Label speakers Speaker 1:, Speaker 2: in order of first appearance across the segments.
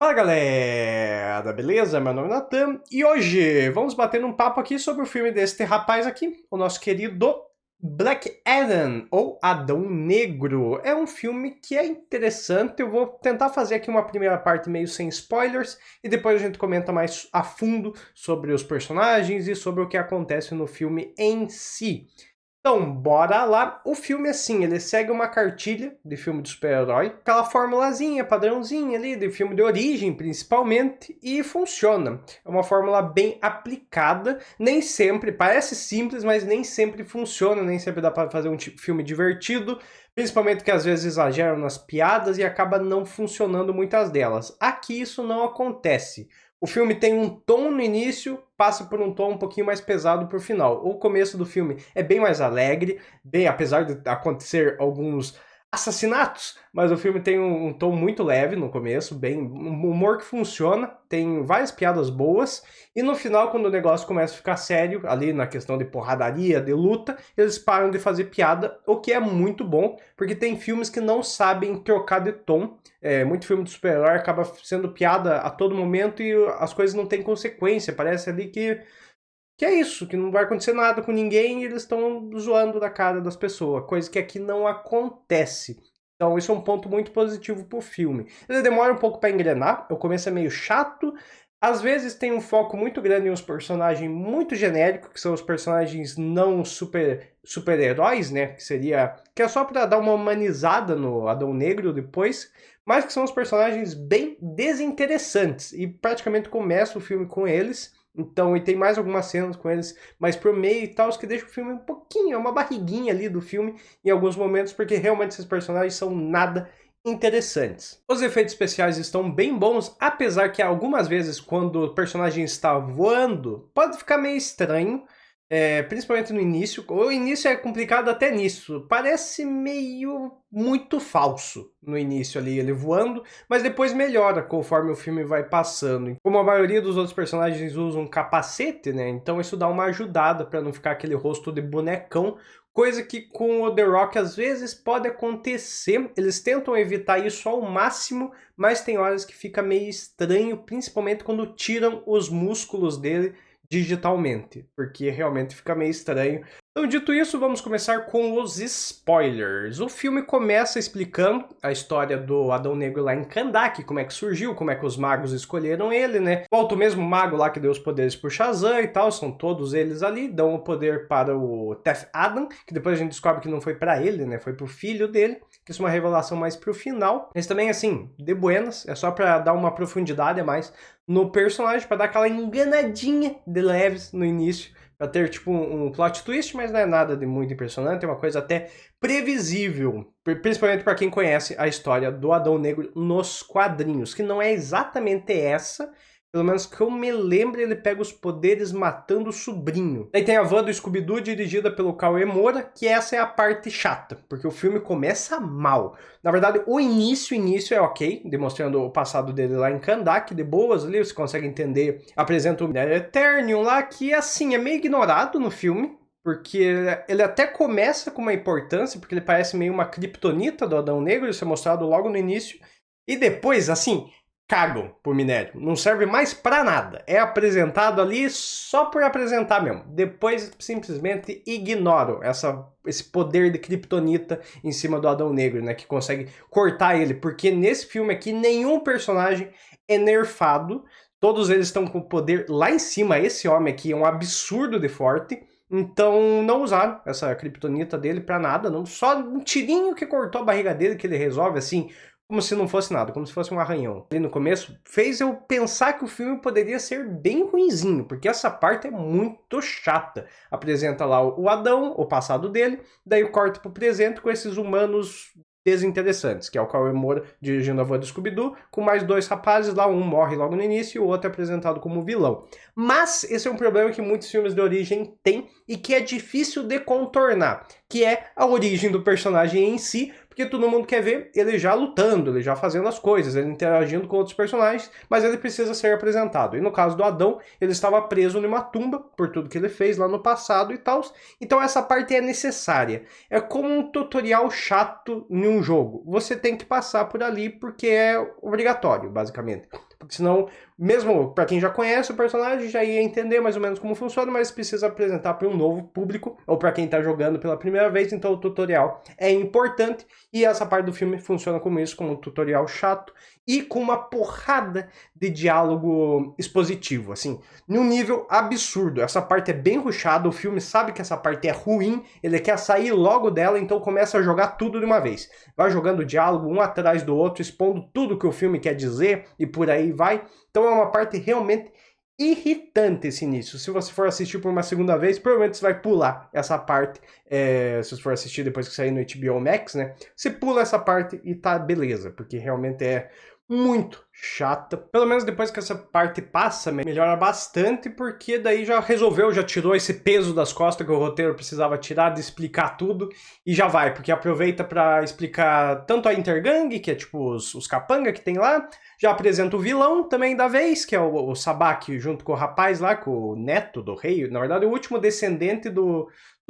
Speaker 1: Fala galera, beleza? Meu nome é Natan e hoje vamos bater um papo aqui sobre o filme deste rapaz aqui, o nosso querido Black Adam, ou Adão Negro. É um filme que é interessante, eu vou tentar fazer aqui uma primeira parte meio sem spoilers e depois a gente comenta mais a fundo sobre os personagens e sobre o que acontece no filme em si. Então, bora lá. O filme, assim, ele segue uma cartilha de filme de super-herói, aquela formulazinha, padrãozinha ali, de filme de origem, principalmente, e funciona. É uma fórmula bem aplicada, nem sempre, parece simples, mas nem sempre funciona, nem sempre dá para fazer um filme divertido, principalmente que às vezes exageram nas piadas e acaba não funcionando muitas delas. Aqui isso não acontece. O filme tem um tom no início, passa por um tom um pouquinho mais pesado pro final. O começo do filme é bem mais alegre, bem apesar de acontecer alguns assassinatos, mas o filme tem um tom muito leve no começo, bem um humor que funciona, tem várias piadas boas, e no final, quando o negócio começa a ficar sério, ali na questão de porradaria, de luta, eles param de fazer piada, o que é muito bom, porque tem filmes que não sabem trocar de tom. Muito filme de super-herói acaba sendo piada a todo momento e as coisas não têm consequência. Parece ali que é isso, que não vai acontecer nada com ninguém e eles estão zoando da cara das pessoas, coisa que aqui não acontece. Então isso é um ponto muito positivo pro filme. Ele demora um pouco para engrenar, o começo é meio chato, às vezes tem um foco muito grande em uns personagens muito genéricos, que são os personagens não super-heróis, né? Que é só para dar uma humanizada no Adão Negro depois, mas que são os personagens bem desinteressantes e praticamente começa o filme com eles. Então, e tem mais algumas cenas com eles mais pro meio e tal, que deixa o filme um pouquinho, uma barriguinha ali do filme em alguns momentos, porque realmente esses personagens são nada interessantes. Os efeitos especiais estão bem bons, apesar que algumas vezes, quando o personagem está voando, pode ficar meio estranho, principalmente no início. O início é complicado até nisso. Parece meio muito falso no início ali, ele voando, mas depois melhora conforme o filme vai passando. Como a maioria dos outros personagens usam capacete, né? Então isso dá uma ajudada para não ficar aquele rosto de bonecão. Coisa que com o The Rock às vezes pode acontecer. Eles tentam evitar isso ao máximo, mas tem horas que fica meio estranho, principalmente quando tiram os músculos dele digitalmente, porque realmente fica meio estranho. Então, dito isso, vamos começar com os spoilers. O filme começa explicando a história do Adão Negro lá em Kahndaq, como é que surgiu, como é que os magos escolheram ele, né? Volta o mesmo mago lá que deu os poderes pro Shazam e tal, são todos eles ali, dão o poder para o Teth Adam, que depois a gente descobre que não foi para ele, né? Foi pro filho dele, que isso é uma revelação mais pro final. Mas também, assim, de buenas, é só para dar uma profundidade a mais no personagem, para dar aquela enganadinha de leves no início, pra ter tipo um plot twist, mas não é nada de muito impressionante, é uma coisa até previsível, principalmente para quem conhece a história do Adão Negro nos quadrinhos, que não é exatamente essa. Pelo menos que eu me lembro, ele pega os poderes matando o sobrinho. Aí tem a van do Scooby-Doo, dirigida pelo Cauê Moura, que essa é a parte chata, porque o filme começa mal. Na verdade, o início é ok, demonstrando o passado dele lá em Kahndaq, de boas ali, você consegue entender. Apresenta o Eternium lá, que assim, é meio ignorado no filme, porque ele até começa com uma importância, porque ele parece meio uma kriptonita do Adão Negro, isso é mostrado logo no início. E depois, assim, cagam por minério. Não serve mais pra nada. É apresentado ali só por apresentar mesmo. Depois simplesmente ignoram esse poder de Kryptonita em cima do Adão Negro, né? Que consegue cortar ele. Porque nesse filme aqui nenhum personagem é nerfado. Todos eles estão com o poder lá em cima. Esse homem aqui é um absurdo de forte. Então não usaram essa Kryptonita dele pra nada. Não. Só um tirinho que cortou a barriga dele que ele resolve assim como se não fosse nada, como se fosse um arranhão. Ali no começo, fez eu pensar que o filme poderia ser bem ruinzinho, porque essa parte é muito chata. Apresenta lá o Adão, o passado dele, daí corta pro presente com esses humanos desinteressantes, que é o Cauê Moura dirigindo a voz do Scooby-Doo, com mais dois rapazes lá, um morre logo no início e o outro é apresentado como vilão. Mas esse é um problema que muitos filmes de origem têm e que é difícil de contornar, que é a origem do personagem em si, porque todo mundo quer ver ele já lutando, ele já fazendo as coisas, ele interagindo com outros personagens, mas ele precisa ser apresentado. E no caso do Adão, ele estava preso numa tumba por tudo que ele fez lá no passado e tal. Então essa parte é necessária. É como um tutorial chato em um jogo. Você tem que passar por ali porque é obrigatório, basicamente. porque senão, mesmo para quem já conhece o personagem, já ia entender mais ou menos como funciona, mas precisa apresentar para um novo público, ou para quem tá jogando pela primeira vez, então o tutorial é importante, e essa parte do filme funciona como isso, como um tutorial chato, e com uma porrada de diálogo expositivo, assim, num nível absurdo. Essa parte é bem rushada, o filme sabe que essa parte é ruim, ele quer sair logo dela, então começa a jogar tudo de uma vez. Vai jogando diálogo um atrás do outro, expondo tudo que o filme quer dizer, e por aí vai. Então é uma parte realmente irritante esse início. Se você for assistir por uma segunda vez, provavelmente você vai pular essa parte. Se você for assistir depois que sair no HBO Max, né? Você pula essa parte e tá beleza, porque realmente é muito chata. Pelo menos depois que essa parte passa, melhora bastante, porque daí já resolveu, já tirou esse peso das costas que o roteiro precisava tirar, de explicar tudo, e já vai, porque aproveita para explicar tanto a Intergang, que é tipo os capanga que tem lá, já apresenta o vilão também da vez, que é o Sabaki, junto com o rapaz lá, com o neto do rei, na verdade o último descendente do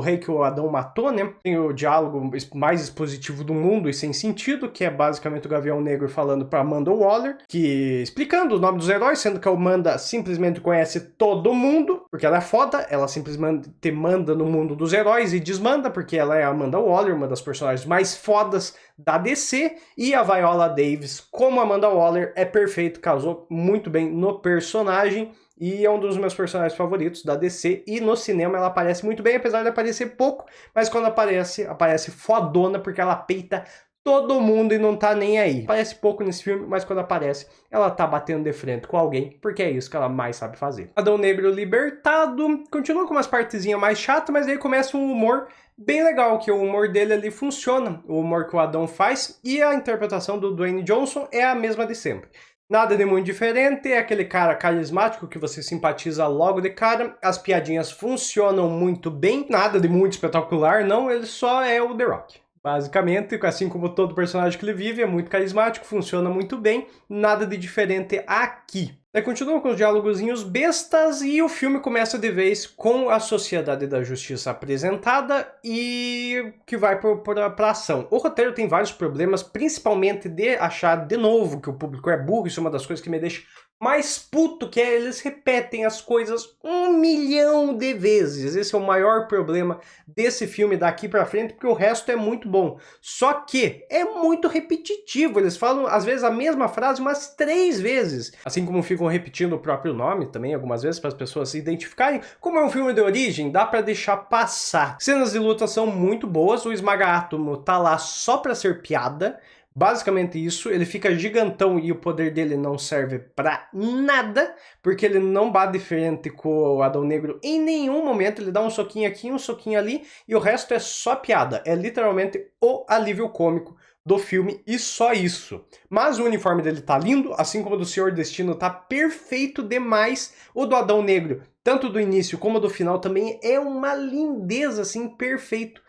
Speaker 1: rei que o Adão matou, né? Tem o diálogo mais expositivo do mundo e sem sentido, que é basicamente o Gavião Negro falando pra Amanda Waller, que explicando o nome dos heróis, sendo que a Amanda simplesmente conhece todo mundo, porque ela é foda, ela simplesmente manda no mundo dos heróis e desmanda, porque ela é a Amanda Waller, uma das personagens mais fodas da DC, e a Viola Davis, como Amanda Waller, é perfeito, casou muito bem no personagem, e é um dos meus personagens favoritos da DC, e no cinema ela aparece muito bem, apesar de aparecer pouco, mas quando aparece fodona, porque ela peita todo mundo e não tá nem aí. Aparece pouco nesse filme, mas quando aparece, ela tá batendo de frente com alguém, porque é isso que ela mais sabe fazer. Adão Negro libertado, continua com umas partezinhas mais chatas, mas aí começa um humor bem legal, que o humor dele ali funciona, o humor que o Adão faz, e a interpretação do Dwayne Johnson é a mesma de sempre. Nada de muito diferente, é aquele cara carismático que você simpatiza logo de cara, as piadinhas funcionam muito bem, nada de muito espetacular, não, ele só é o The Rock. Basicamente, assim como todo personagem que ele vive, é muito carismático, funciona muito bem, nada de diferente aqui. Daí continua com os diálogozinhos bestas e o filme começa de vez com a Sociedade da Justiça apresentada e que vai pra ação. O roteiro tem vários problemas, principalmente de achar de novo que o público é burro, isso é uma das coisas que me deixa mais puto, que é eles repetem as coisas 1 milhão de vezes. Esse é o maior problema desse filme daqui pra frente, porque o resto é muito bom. Só que é muito repetitivo, eles falam às vezes a mesma frase umas 3 vezes. Assim como ficam repetindo o próprio nome também algumas vezes para as pessoas se identificarem. Como é um filme de origem, dá pra deixar passar. Cenas de luta são muito boas, o Esmaga-Átomo tá lá só pra ser piada. Basicamente isso, ele fica gigantão e o poder dele não serve pra nada, porque ele não bate de frente com o Adão Negro em nenhum momento, ele dá um soquinho aqui, um soquinho ali, e o resto é só piada, é literalmente o alívio cômico do filme e só isso. Mas o uniforme dele tá lindo, assim como o do Senhor Destino tá perfeito demais, o do Adão Negro, tanto do início como do final, também é uma lindeza, assim, perfeito.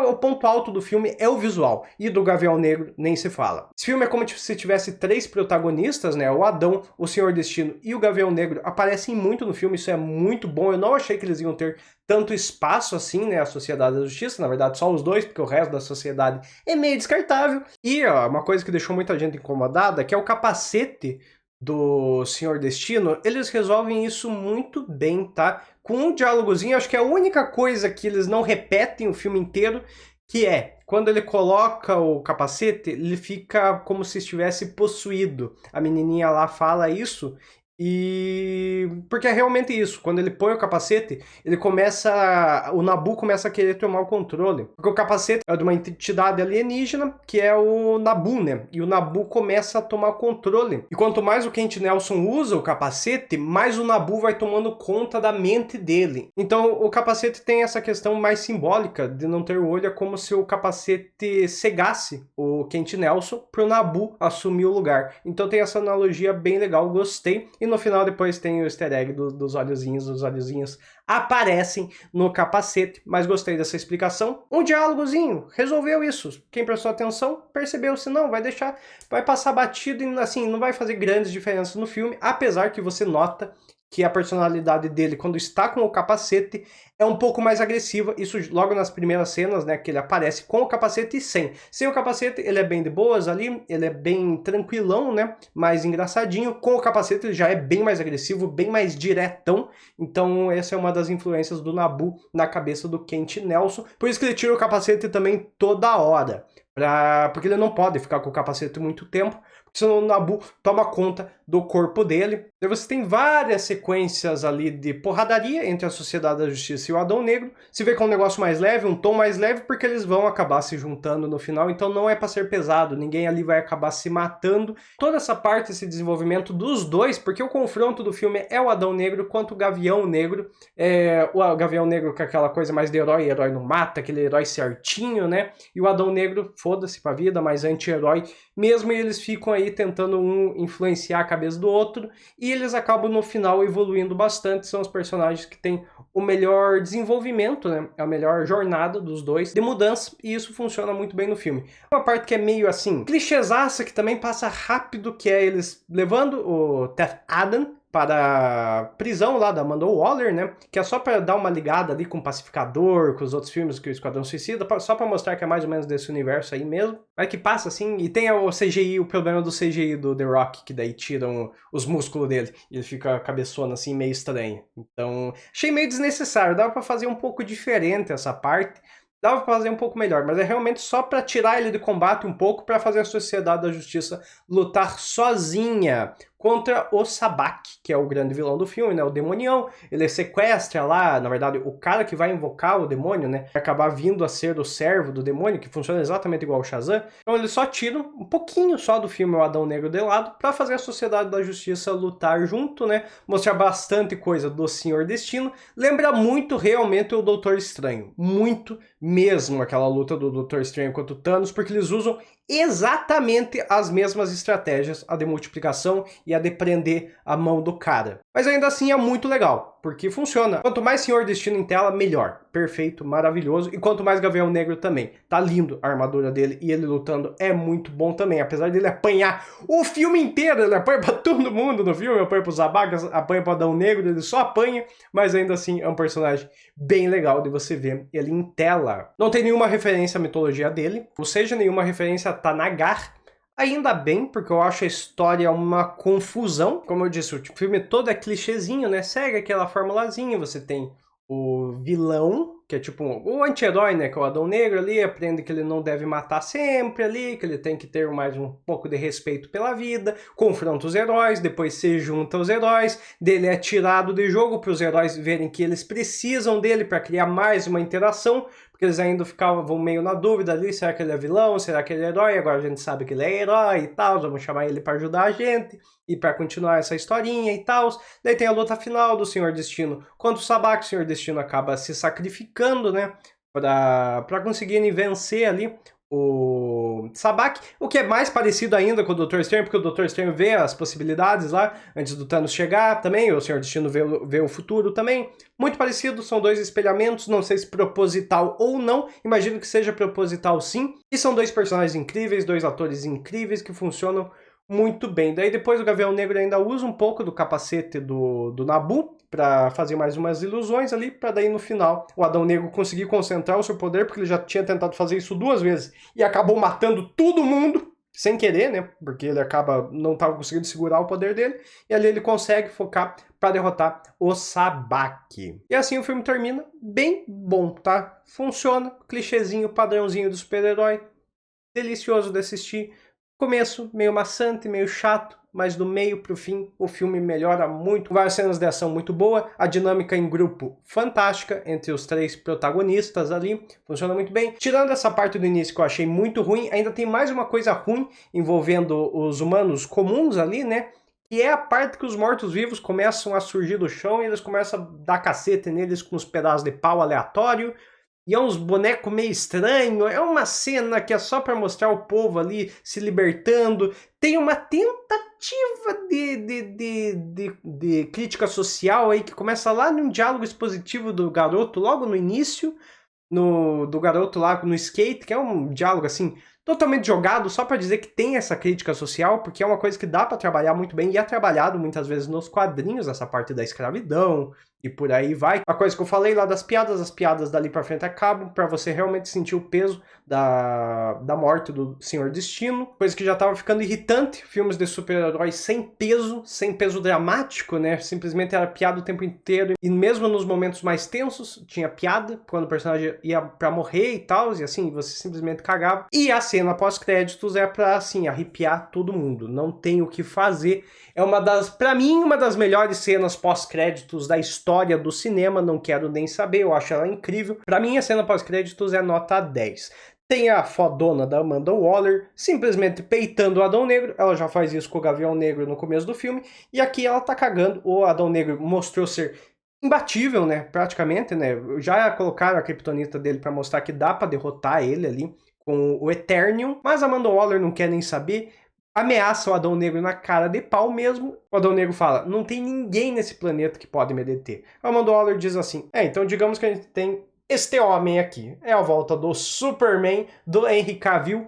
Speaker 1: O ponto alto do filme é o visual, e do Gavião Negro nem se fala. Esse filme é como se tivesse 3 protagonistas, né? O Adão, o Senhor Destino e o Gavião Negro aparecem muito no filme, isso é muito bom. Eu não achei que eles iam ter tanto espaço assim, né? A Sociedade da Justiça, na verdade só os dois, porque o resto da sociedade é meio descartável. E ó, uma coisa que deixou muita gente incomodada, que é o capacete do Senhor Destino, eles resolvem isso muito bem, tá? Com um diálogozinho, acho que é a única coisa que eles não repetem o filme inteiro, que é, quando ele coloca o capacete, ele fica como se estivesse possuído. A menininha lá fala isso, e porque é realmente isso, quando ele põe o capacete, o Nabu começa a querer tomar o controle, porque o capacete é de uma entidade alienígena, que é o Nabu, né, e o Nabu começa a tomar o controle, e quanto mais o Kent Nelson usa o capacete, mais o Nabu vai tomando conta da mente dele. Então o capacete tem essa questão mais simbólica de não ter o olho, é como se o capacete cegasse o Kent Nelson pro Nabu assumir o lugar. Então tem essa analogia bem legal, gostei. E no final depois tem o easter egg dos olhozinhos, os olhozinhos aparecem no capacete, mas gostei dessa explicação. Um diálogozinho, resolveu isso. Quem prestou atenção, percebeu, se não, vai passar batido e assim, não vai fazer grandes diferenças no filme, apesar que você nota que a personalidade dele, quando está com o capacete, é um pouco mais agressiva. Isso logo nas primeiras cenas, né, que ele aparece com o capacete e sem. Sem o capacete, ele é bem de boas ali, ele é bem tranquilão, né, mais engraçadinho. Com o capacete, ele já é bem mais agressivo, bem mais diretão. Então, essa é uma das influências do Naboo na cabeça do Kent Nelson. Por isso que ele tira o capacete também toda hora. Porque ele não pode ficar com o capacete muito tempo, senão o Naboo toma conta do corpo dele. Daí você tem várias sequências ali de porradaria entre a Sociedade da Justiça e o Adão Negro. Se vê que é um negócio mais leve, um tom mais leve, porque eles vão acabar se juntando no final, então não é para ser pesado, ninguém ali vai acabar se matando. Toda essa parte, esse desenvolvimento dos dois, porque o confronto do filme é o Adão Negro contra o Gavião Negro. O Gavião Negro com aquela coisa mais de herói não mata, aquele herói certinho, né? E o Adão Negro, foda-se pra vida, mais anti-herói mesmo, e eles ficam aí tentando um influenciar a cabeça do outro, e eles acabam no final evoluindo bastante. São os personagens que têm o melhor desenvolvimento, né? A melhor jornada dos dois de mudança, e isso funciona muito bem no filme. Uma parte que é meio assim, clichêzaça, que também passa rápido, que é eles levando o Teth Adam para a prisão lá da Amanda Waller, né? Que é só para dar uma ligada ali com o Pacificador, com os outros filmes que o Esquadrão Suicida, só para mostrar que é mais ou menos desse universo aí mesmo. Mas que passa assim, e tem o CGI, o problema do CGI do The Rock, que daí tiram os músculos dele, e ele fica cabeçona assim, meio estranho. Então, achei meio desnecessário, dava para fazer um pouco diferente essa parte. Dava pra fazer um pouco melhor, mas é realmente só para tirar ele de combate um pouco, para fazer a Sociedade da Justiça lutar sozinha contra o Sabak, que é o grande vilão do filme, né? O demonião. Ele sequestra lá, na verdade, o cara que vai invocar o demônio, né? Vai acabar vindo a ser o servo do demônio, que funciona exatamente igual o Shazam. Então ele só tira um pouquinho só do filme O Adão Negro de lado, para fazer a Sociedade da Justiça lutar junto, né? Mostrar bastante coisa do Senhor Destino. Lembra muito realmente o Doutor Estranho. Muito mesmo aquela luta do Doutor Estranho contra o Thanos, porque eles usam exatamente as mesmas estratégias, a de multiplicação e a de prender a mão do cara. Mas ainda assim é muito legal, porque funciona. Quanto mais Senhor Destino em tela, melhor. Perfeito, maravilhoso. E quanto mais Gavião Negro também. Tá lindo a armadura dele, e ele lutando é muito bom também. Apesar dele apanhar o filme inteiro, ele apanha pra todo mundo no filme, apanha pros abacas, apanha pro Adão Negro, ele só apanha, mas ainda assim é um personagem bem legal de você ver ele em tela. Não tem nenhuma referência à mitologia dele, ou seja, nenhuma referência a Thanagar. Ainda bem, porque eu acho a história uma confusão. Como eu disse, o filme todo é clichêzinho, né? Segue aquela formulazinha, você tem o vilão, que é tipo o anti-herói, né? Que é o Adão Negro ali, aprende que ele não deve matar sempre ali, que ele tem que ter mais um pouco de respeito pela vida, confronta os heróis, depois se junta aos heróis, dele é tirado de jogo para os heróis verem que eles precisam dele para criar mais uma interação, porque eles ainda vão meio na dúvida ali, será que ele é vilão, será que ele é herói? Agora a gente sabe que ele é herói e tal, vamos chamar ele para ajudar a gente e para continuar essa historinha e tal. Daí tem a luta final do Senhor Destino contra o Sabak. O Senhor Destino acaba se sacrificando, né, para conseguirem vencer ali o Sabak, o que é mais parecido ainda com o Doutor Estranho, porque o Doutor Estranho vê as possibilidades lá, antes do Thanos chegar também, o Senhor Destino vê o futuro também, muito parecido, são dois espelhamentos, não sei se proposital ou não, imagino que seja proposital sim, e são dois personagens incríveis, dois atores incríveis que funcionam muito bem. Daí depois o Gavião Negro ainda usa um pouco do capacete do Naboo para fazer mais umas ilusões ali, para daí no final o Adão Negro conseguir concentrar o seu poder, porque ele já tinha tentado fazer isso 2 vezes e acabou matando todo mundo sem querer, né? Porque ele não estava conseguindo segurar o poder dele, e ali ele consegue focar para derrotar o Sabak. E assim o filme termina bem bom, tá? Funciona, clichêzinho, padrãozinho do super-herói, delicioso de assistir. Começo meio maçante, meio chato, mas do meio pro fim o filme melhora muito. Várias cenas de ação muito boa, a dinâmica em grupo fantástica entre os 3 protagonistas ali, funciona muito bem. Tirando essa parte do início que eu achei muito ruim, ainda tem mais uma coisa ruim envolvendo os humanos comuns ali, né? Que é a parte que os mortos-vivos começam a surgir do chão e eles começam a dar cacete neles com uns pedaços de pau aleatório. E é uns bonecos meio estranhos, é uma cena que é só para mostrar o povo ali se libertando. Tem uma tentativa de crítica social aí que começa lá num diálogo expositivo do garoto, logo no início, do garoto lá no skate, que é um diálogo assim, totalmente jogado só pra dizer que tem essa crítica social, porque é uma coisa que dá pra trabalhar muito bem e é trabalhado muitas vezes nos quadrinhos, essa parte da escravidão e por aí vai. A coisa que eu falei lá das piadas, as piadas dali pra frente acabam pra você realmente sentir o peso da morte do Senhor Destino, coisa que já tava ficando irritante, filmes de super-heróis sem peso dramático, né? Simplesmente era piada o tempo inteiro, e mesmo nos momentos mais tensos, tinha piada, quando o personagem ia pra morrer e tal, e assim, você simplesmente cagava. E a cena pós-créditos é pra, assim, arrepiar todo mundo, não tem o que fazer. É pra mim, uma das melhores cenas pós-créditos da história do cinema, não quero nem saber, eu acho ela incrível. Pra mim, a cena pós-créditos é nota 10. Tem a fodona da Amanda Waller, simplesmente peitando o Adão Negro, ela já faz isso com o Gavião Negro no começo do filme, e aqui ela tá cagando, o Adão Negro mostrou ser imbatível, né, praticamente, né, já colocaram a kryptonita dele pra mostrar que dá pra derrotar ele ali com o Eternium, mas a Amanda Waller não quer nem saber, ameaça o Adão Negro na cara de pau mesmo. O Adão Negro fala, não tem ninguém nesse planeta que pode me deter. A Amanda Waller diz assim, então digamos que a gente tem este homem aqui. É a volta do Superman, do Henry Cavill.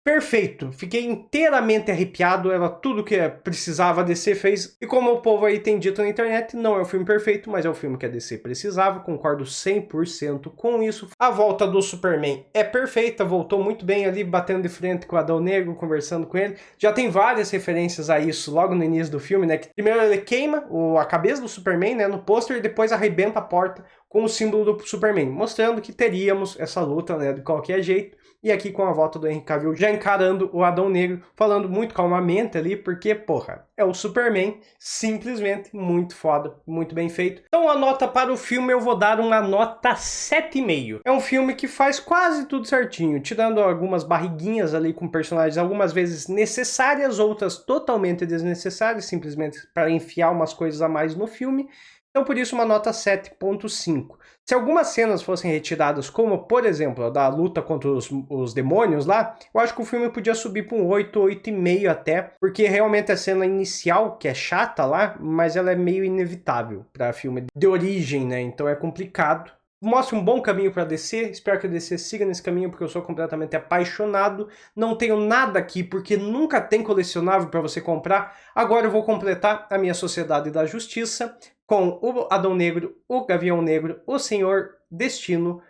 Speaker 1: Perfeito, fiquei inteiramente arrepiado, era tudo que precisava a DC fez, e como o povo aí tem dito na internet, não é o filme perfeito, mas é o filme que a DC precisava, concordo 100% com isso. A volta do Superman é perfeita, voltou muito bem ali, batendo de frente com o Adão Negro, conversando com ele, já tem várias referências a isso logo no início do filme, né, que primeiro ele queima a cabeça do Superman, né, no pôster, e depois arrebenta a porta com o símbolo do Superman, mostrando que teríamos essa luta, né, de qualquer jeito. E aqui com a volta do Henry Cavill já encarando o Adão Negro, falando muito calmamente ali, porque, porra, é o Superman, simplesmente muito foda, muito bem feito. Então a nota para o filme eu vou dar uma nota 7,5. É um filme que faz quase tudo certinho, tirando algumas barriguinhas ali com personagens, algumas vezes necessárias, outras totalmente desnecessárias, simplesmente para enfiar umas coisas a mais no filme. Então por isso uma nota 7,5. Se algumas cenas fossem retiradas, como por exemplo a da luta contra os demônios lá, eu acho que o filme podia subir para um 8, 8,5 até, porque realmente a cena inicial, que é chata lá, mas ela é meio inevitável para filme de origem, né? Então é complicado. Mostra um bom caminho para DC, espero que a DC siga nesse caminho, porque eu sou completamente apaixonado. Não tenho nada aqui, porque nunca tem colecionável para você comprar. Agora eu vou completar a minha Sociedade da Justiça com o Adão Negro, o Gavião Negro, o Senhor Destino,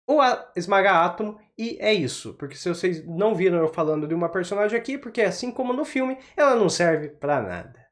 Speaker 1: o Esmaga-Átomo, e é isso. Porque se vocês não viram eu falando de uma personagem aqui, porque assim como no filme, ela não serve para nada.